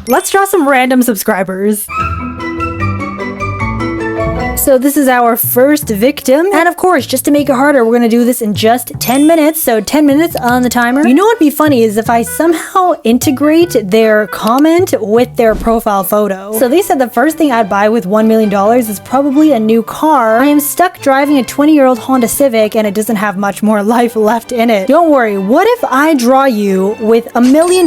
Let's draw some random subscribers. So this is our first victim. And of course, just to make it harder, we're gonna do this in just 10 minutes. So 10 minutes on the timer. You know what'd be funny is if I somehow integrate their comment with their profile photo. So they said the first thing I'd buy with $1 million is probably a new car. I am stuck driving a 20-year-old Honda Civic and it doesn't have much more life left in it. Don't worry, what if I draw you with $1 million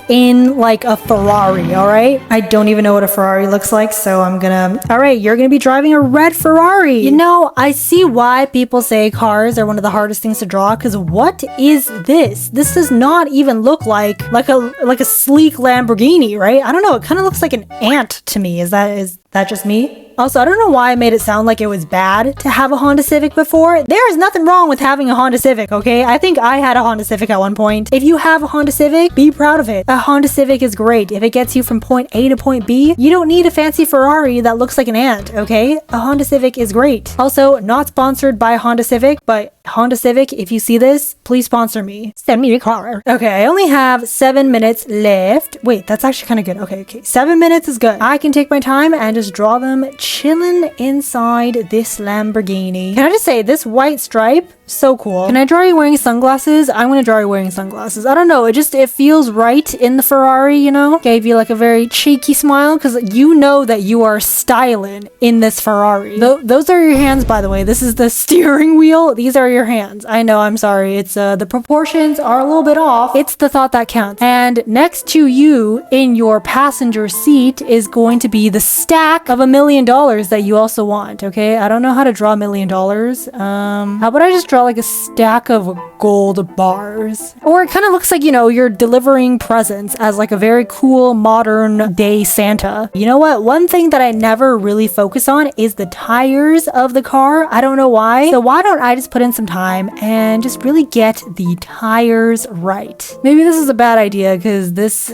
in like a Ferrari, all right? I don't even know what a Ferrari looks like, so I'm gonna... All right, you're gonna be driving a red Ferrari. You know, I see why people say cars are one of the hardest things to draw, because what is this? This does not even look like a sleek Lamborghini, right? I don't know, it kind of looks like an ant to me. Is that just me? Also, I don't know why I made it sound like it was bad to have a Honda Civic before. There is nothing wrong with having a Honda Civic, okay? I think I had a Honda Civic at one point. If you have a Honda Civic, be proud of it. A Honda Civic is great. If it gets you from point A to point B, you don't need a fancy Ferrari that looks like an ant, okay? A Honda Civic is great. Also, not sponsored by Honda Civic, but Honda Civic, if you see this, please sponsor me. Send me a car. Okay, I only have 7 minutes left. Wait, that's actually kind of good. Okay. 7 minutes is good. I can take my time and just draw them chilling inside this Lamborghini. Can I just say, this white stripe, so cool. Can I draw you wearing sunglasses? I'm gonna draw you wearing sunglasses. I don't know, it feels right in the Ferrari, you know? Gave you like a very cheeky smile, because you know that you are styling in this Ferrari. Those are your hands, by the way. This is the steering wheel. These are your hands. I know, I'm sorry. It's the proportions are a little bit off. It's the thought that counts. And next to you in your passenger seat is going to be the stack of $1 million that you also want, okay? I don't know how to draw $1 million. How about I just draw like a stack of gold bars? Or it kind of looks like, you know, you're delivering presents as like a very cool modern day Santa. You know what? One thing that I never really focus on is the tires of the car. I don't know why. So why don't I just put in some time and just really get the tires right? Maybe this is a bad idea because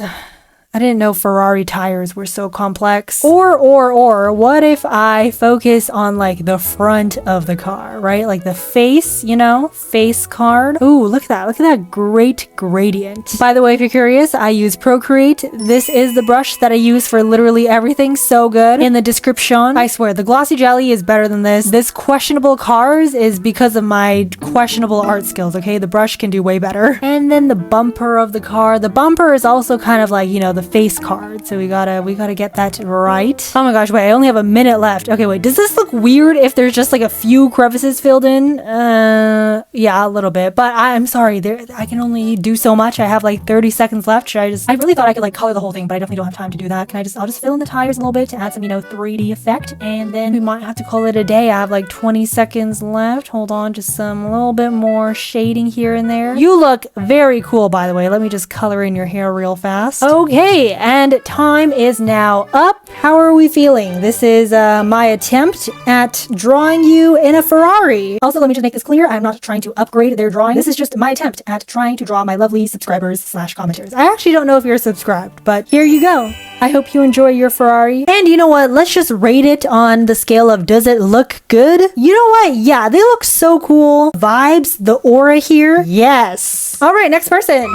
I didn't know Ferrari tires were so complex. Or what if I focus on like the front of the car, right? Like the face, you know, face card. Ooh, look at that. Look at that great gradient. By the way, if you're curious, I use Procreate. This is the brush that I use for literally everything. So good. In the description. I swear, the glossy jelly is better than this. This questionable cars is because of my questionable art skills, okay? The brush can do way better. And then the bumper of the car. The bumper is also kind of like, you know, the face card, so we gotta get that right. Oh my gosh, wait, I only have a minute left. Okay, wait, does this look weird if there's just like a few crevices filled in? Yeah, a little bit, but I'm sorry, I can only do so much. I have like 30 seconds left. I really thought I could like color the whole thing, but I definitely don't have time to do that. I'll just fill in the tires a little bit to add some, you know, 3D effect, and then we might have to call it a day. I have like 20 seconds left. Hold on, just some little bit more shading here and there. You look very cool, by the way. Let me just color in your hair real fast. Okay, and time is now up. How are we feeling? This is my attempt at drawing you in a Ferrari. Also, let me just make this clear. I'm not trying to upgrade their drawing. This is just my attempt at trying to draw my lovely subscribers / commenters. I actually don't know if you're subscribed, but here you go. I hope you enjoy your Ferrari. And you know what? Let's just rate it on the scale of does it look good? You know what? Yeah, they look so cool. Vibes, the aura here. Yes. All right, next person.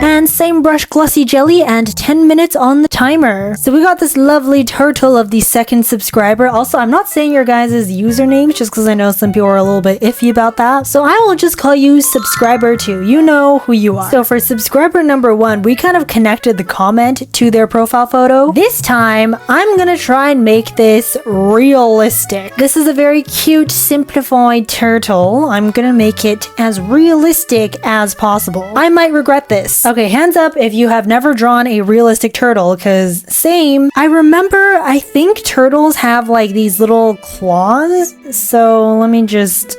And same brush, glossy jelly, and 10 minutes on the timer. So we got this lovely turtle of the second subscriber. Also, I'm not saying your guys' usernames just because I know some people are a little bit iffy about that. So I will just call you subscriber 2. You know who you are. So for subscriber number 1, we kind of connected the comment to their profile photo. This time, I'm gonna try and make this realistic. This is a very cute, simplified turtle. I'm gonna make it as realistic as possible. I might regret this. Okay, hands up if you have never drawn a realistic turtle, because same. I remember, I think turtles have like these little claws. So let me just,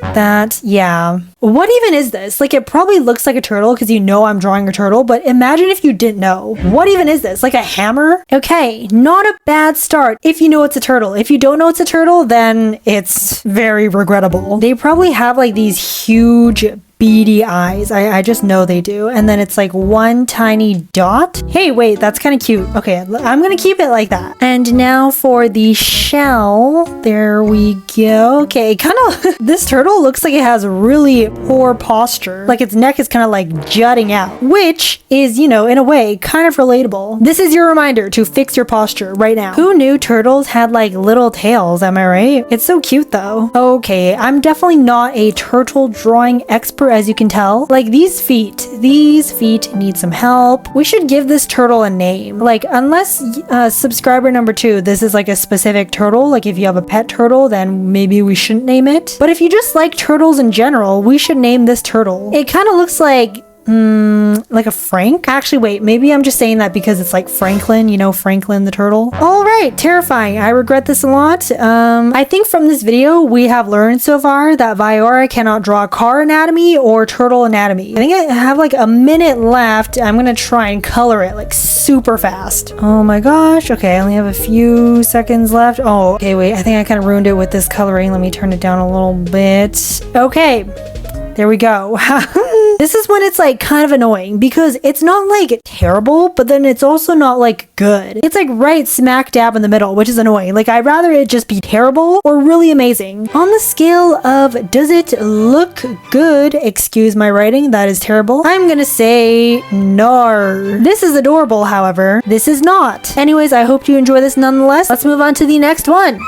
yeah. What even is this? Like, it probably looks like a turtle because you know I'm drawing a turtle, but imagine if you didn't know. What even is this? Like a hammer? Okay, not a bad start if you know it's a turtle. If you don't know it's a turtle, then it's very regrettable. They probably have like these huge beady eyes. I just know they do. And then it's like one tiny dot. Hey, wait, that's kind of cute. Okay, I'm gonna keep it like that. And now for the shell. There we go. Okay, kind of, this turtle looks like it has really poor posture. Like its neck is kind of like jutting out, which is, you know, in a way, kind of relatable. This is your reminder to fix your posture right now. Who knew turtles had like little tails, am I right? It's so cute though. Okay, I'm definitely not a turtle drawing expert, as you can tell. Like these feet need some help. We should give this turtle a name. Like unless subscriber number 2, this is like a specific turtle. Like if you have a pet turtle, then maybe we shouldn't name it. But if you just like turtles in general, we should name this turtle. It kind of looks like a Frank? Actually, wait, maybe I'm just saying that because it's like Franklin, you know, Franklin the turtle. All right, terrifying. I regret this a lot. I think from this video, we have learned so far that Viyaura cannot draw car anatomy or turtle anatomy. I think I have like a minute left. I'm gonna try and color it like super fast. Oh my gosh. Okay, I only have a few seconds left. Oh, okay, wait, I think I kind of ruined it with this coloring. Let me turn it down a little bit. Okay. There we go. This is when it's like kind of annoying because it's not like terrible, but then it's also not like good. It's like right smack dab in the middle, which is annoying. Like I'd rather it just be terrible or really amazing. On the scale of does it look good, excuse my writing, that is terrible, I'm gonna say no. This is adorable, however. This is not. Anyways, I hope you enjoy this nonetheless. Let's move on to the next one.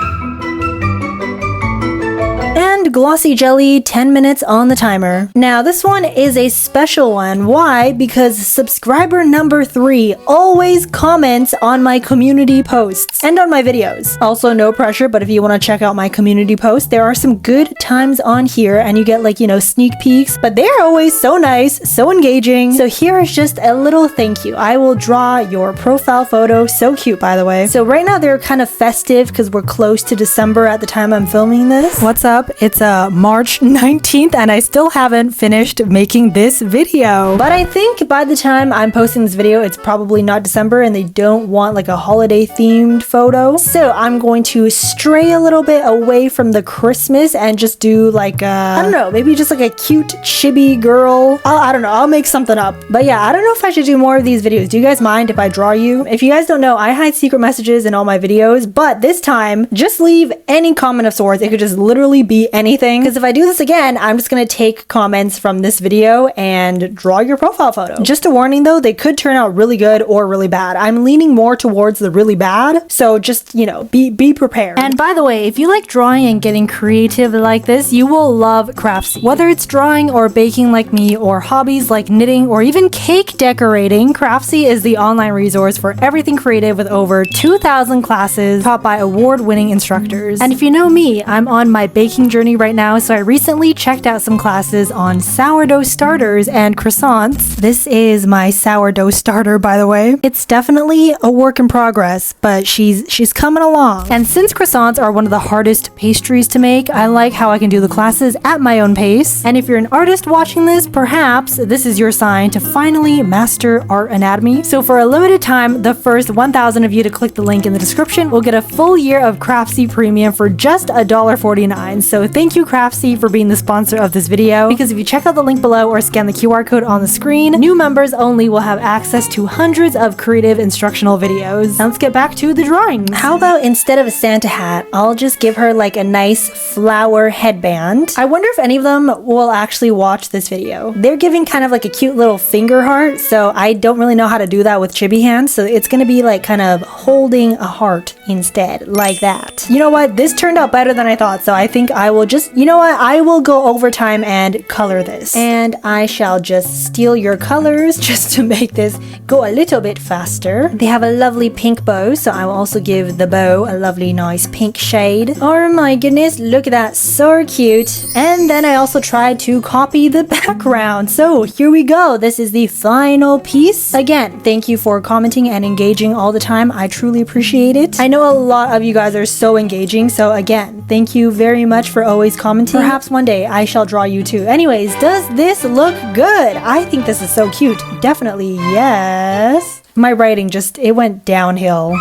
And glossy jelly, 10 minutes on the timer. Now this one is a special one. Why? Because subscriber number 3 always comments on my community posts and on my videos. Also, no pressure, but if you want to check out my community posts, there are some good times on here and you get like, you know, sneak peeks, but they're always so nice, so engaging. So here is just a little thank you. I will draw your profile photo. So cute, by the way. So right now they're kind of festive because we're close to December at the time I'm filming this. What's up? It's March 19th and I still haven't finished making this video. But I think by the time I'm posting this video, it's probably not December and they don't want like a holiday themed photo. So I'm going to stray a little bit away from the Christmas and just do like I don't know, maybe just like a cute chibi girl. I don't know, I'll make something up. But yeah, I don't know if I should do more of these videos. Do you guys mind if I draw you? If you guys don't know, I hide secret messages in all my videos, but this time just leave any comment of sorts. It could just literally be anything, because if I do this again, I'm just gonna take comments from this video and draw your profile photo. Just a warning though, they could turn out really good or really bad. I'm leaning more towards the really bad, so just, you know, be prepared. And by the way, if you like drawing and getting creative like this, you will love Craftsy. Whether it's drawing or baking like me, or hobbies like knitting or even cake decorating, Craftsy is the online resource for everything creative with over 2,000 classes taught by award-winning instructors. And if you know me, I'm on my baking journey right now, so I recently checked out some classes on sourdough starters and croissants. This is my sourdough starter, by the way. It's definitely a work in progress, but she's coming along. And since croissants are one of the hardest pastries to make, I like how I can do the classes at my own pace. And if you're an artist watching this, perhaps this is your sign to finally master art anatomy. So for a limited time, the first 1,000 of you to click the link in the description will get a full year of Craftsy Premium for just $1.49. So thank you, Craftsy, for being the sponsor of this video, because if you check out the link below or scan the QR code on the screen, new members only will have access to hundreds of creative instructional videos. Now let's get back to the drawings. How about instead of a Santa hat, I'll just give her like a nice flower headband. I wonder if any of them will actually watch this video. They're giving kind of like a cute little finger heart, so I don't really know how to do that with chibi hands, so it's gonna be like kind of holding a heart instead, like that. You know what? This turned out better than I thought, so I think I will just, you know what? I will go overtime and color this. And I shall just steal your colors just to make this go a little bit faster. They have a lovely pink bow, so I will also give the bow a lovely nice pink shade. Oh my goodness, look at that, so cute. And then I also tried to copy the background. So here we go. This is the final piece. Again, thank you for commenting and engaging all the time. I truly appreciate it. I know a lot of you guys are so engaging, so again, thank you very much for always commenting. Perhaps one day I shall draw you too. Anyways, does this look good? I think this is so cute. Definitely yes. My writing just, it went downhill.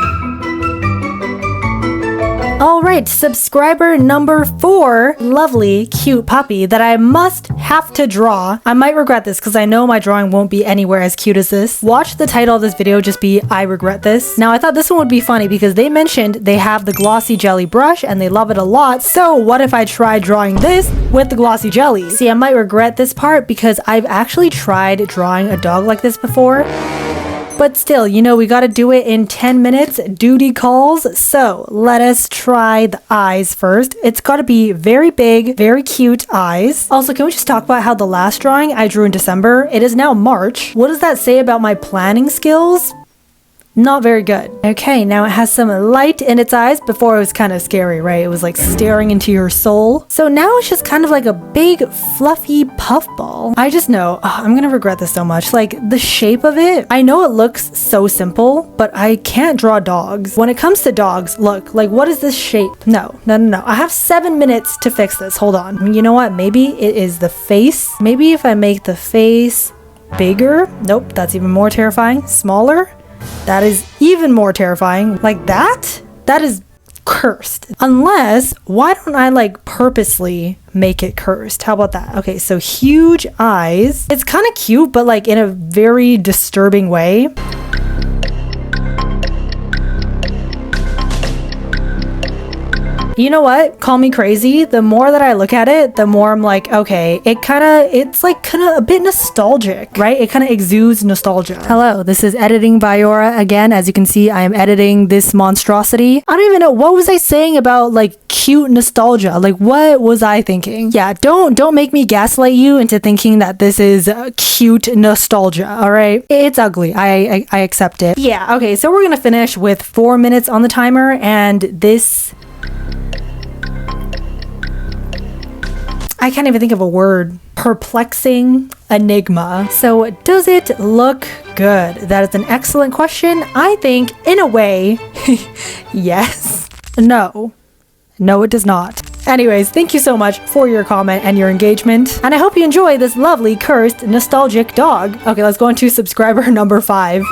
All right, subscriber number 4, lovely, cute puppy that I must have to draw. I might regret this because I know my drawing won't be anywhere as cute as this. Watch the title of this video just be I regret this. Now I thought this one would be funny because they mentioned they have the glossy jelly brush and they love it a lot. So what if I try drawing this with the glossy jelly? See, I might regret this part because I've actually tried drawing a dog like this before. But still, you know, we gotta do it in 10 minutes, duty calls. So let us try the eyes first. It's gotta be very big, very cute eyes. Also, can we just talk about how the last drawing I drew in December, it is now March. What does that say about my planning skills? Not very good. Okay, now it has some light in its eyes. Before it was kind of scary, right? It was like staring into your soul. So now it's just kind of like a big fluffy puffball. I just know, I'm gonna regret this so much. Like the shape of it, I know it looks so simple, but I can't draw dogs. When it comes to dogs, look, like what is this shape? No. I have 7 minutes to fix this. Hold on. You know what? Maybe it is the face. Maybe if I make the face bigger. Nope, that's even more terrifying. Smaller. That is even more terrifying. Like that? That is cursed. Unless, why don't I like purposely make it cursed? How about that? Okay, so huge eyes. It's kind of cute, but like in a very disturbing way. You know what? Call me crazy. The more that I look at it, the more I'm like, okay, it's like kind of a bit nostalgic, right? It kind of exudes nostalgia. Hello, this is editing viyaura again. As you can see, I am editing this monstrosity. I don't even know, what was I saying about like cute nostalgia? Like what was I thinking? Yeah, don't make me gaslight you into thinking that this is cute nostalgia, all right? It's ugly. I accept it. Yeah, okay, so we're gonna finish with 4 minutes on the timer, and this... I can't even think of a word. Perplexing enigma. So does it look good? That is an excellent question. I think in a way, yes. No, it does not. Anyways, thank you so much for your comment and your engagement. And I hope you enjoy this lovely, cursed, nostalgic dog. Okay, let's go on to subscriber number 5.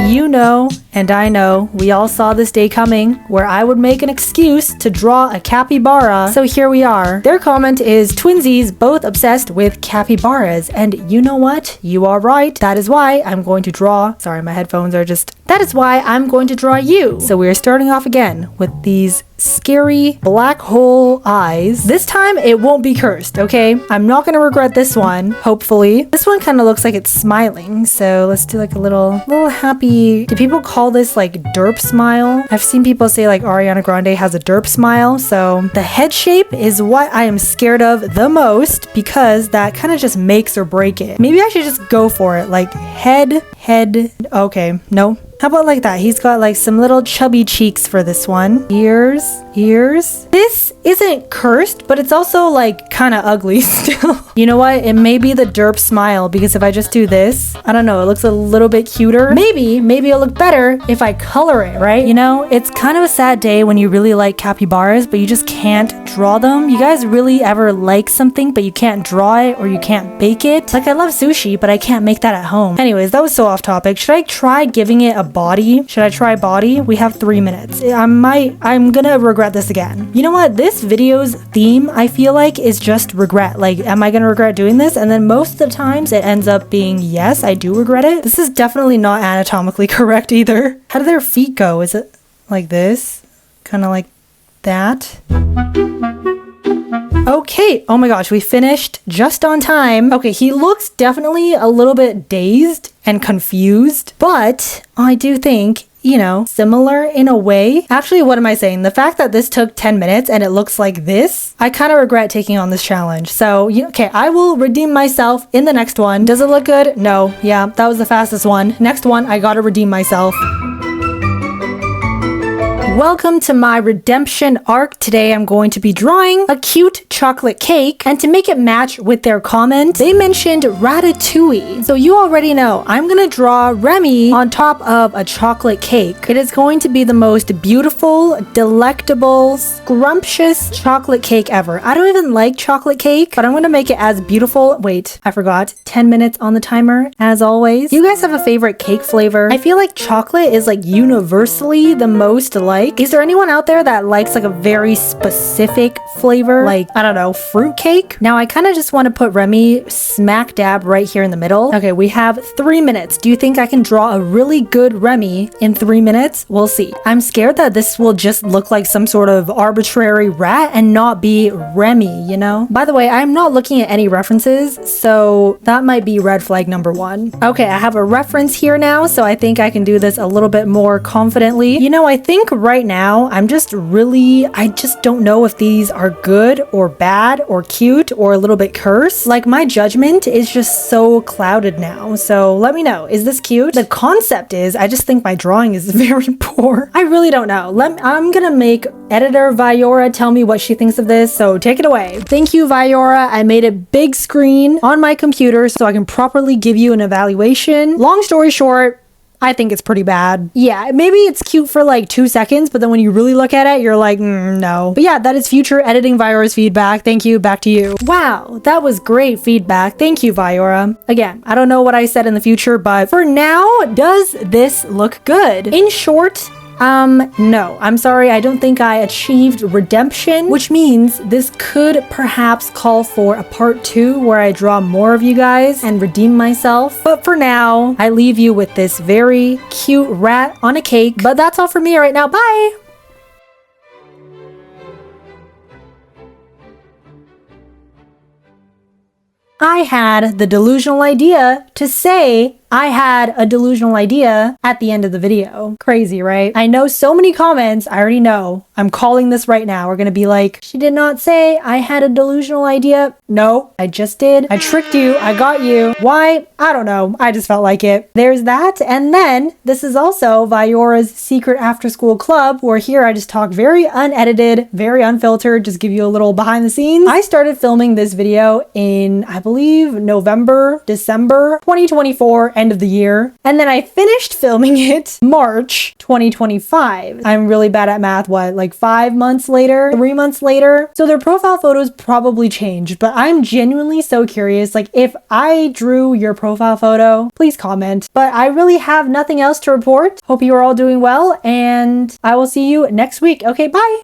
You know, and I know, we all saw this day coming where I would make an excuse to draw a capybara. So here we are. Their comment is, twinsies both obsessed with capybaras. And you know what? You are right. That is why I'm going to draw. Sorry, my headphones are just... That is why I'm going to draw you. So we're starting off again with these scary black hole eyes. This time it won't be cursed, okay? I'm not gonna regret this one, hopefully. This one kind of looks like it's smiling, so let's do like a little happy... Do people call this like derp smile? I've seen people say like Ariana Grande has a derp smile, so the head shape is what I am scared of the most because that kind of just makes or break it. Maybe I should just go for it, like head, okay, no. How about like that? He's got like some little chubby cheeks for this one. Ears. This isn't cursed, but it's also like kind of ugly still. You know what? It may be the derp smile because if I just do this, I don't know, it looks a little bit cuter. Maybe it'll look better if I color it, right? You know, it's kind of a sad day when you really like capybaras, but you just can't draw them. You guys really ever like something, but you can't draw it or you can't bake it? Like I love sushi, but I can't make that at home. Anyways, that was so off topic. Should I try giving it a body? Should I try body? We have 3 minutes. I'm gonna regret this again. You know what? This video's theme, I feel like, is just regret. Like, am I gonna regret doing this? And then most of the times it ends up being, yes, I do regret it. This is definitely not anatomically correct either. How do their feet go? Is it like this? Kind of like that? Okay, oh my gosh, we finished just on time. Okay, he looks definitely a little bit dazed and confused, but I do think, you know, similar in a way. Actually, what am I saying? The fact that this took 10 minutes and it looks like this, I kind of regret taking on this challenge. So, okay, I will redeem myself in the next one. Does it look good? No. Yeah, that was the fastest one. Next one, I gotta redeem myself. Welcome to my redemption arc. Today I'm going to be drawing a cute chocolate cake, and to make it match with their comment, they mentioned ratatouille. So you already know I'm gonna draw Remy on top of a chocolate cake. It is going to be the most beautiful, delectable, scrumptious chocolate cake ever. I don't even like chocolate cake, but I'm gonna make it as beautiful. Wait, I forgot. 10 minutes on the timer, as always. You guys have a favorite cake flavor? I feel like chocolate is like universally the most liked. Is there anyone out there that likes like a very specific flavor? Like, I don't know, fruit cake? Now I kind of just want to put Remy smack dab right here in the middle. Okay, we have 3 minutes. Do you think I can draw a really good Remy in 3 minutes? We'll see. I'm scared that this will just look like some sort of arbitrary rat and not be Remy, you know? By the way, I'm not looking at any references, so that might be red flag number 1. Okay, I have a reference here now, so I think I can do this a little bit more confidently. You know, I think right now I just don't know if these are good or bad or cute or a little bit cursed. Like, my judgment is just so clouded now, so let me know. Is this cute? The concept is, I just think my drawing is very poor. I really don't know. I'm gonna make editor Viyaura tell me what she thinks of this, so take it away. Thank you, Viyaura. I made it big screen on my computer so I can properly give you an evaluation. Long story short, I think it's pretty bad. Yeah, maybe it's cute for like 2 seconds, but then when you really look at it, you're like, no. But yeah, that is future editing Viyaura's feedback. Thank you. Back to you. Wow, that was great feedback. Thank you, Viyaura. Again, I don't know what I said in the future, but for now, does this look good? In short, no, I'm sorry. I don't think I achieved redemption, which means this could perhaps call for a part 2 where I draw more of you guys and redeem myself. But for now, I leave you with this very cute rat on a cake. But that's all for me right now. Bye! I had the delusional idea to say I had a delusional idea at the end of the video. Crazy, right? I know so many comments. I already know. I'm calling this right now. We're gonna be like, she did not say I had a delusional idea. No, I just did. I tricked you. I got you. Why? I don't know. I just felt like it. There's that. And then this is also Viyaura's secret after school club, where here I just talk very unedited, very unfiltered, just give you a little behind the scenes. I started filming this video in, I believe, December 2024, end of the year. And then I finished filming it March 2025. I'm really bad at math. What, like 5 months later? 3 months later? So their profile photos probably changed, but I'm genuinely so curious. Like, if I drew your profile photo, please comment. But I really have nothing else to report. Hope you are all doing well, and I will see you next week. Okay, bye!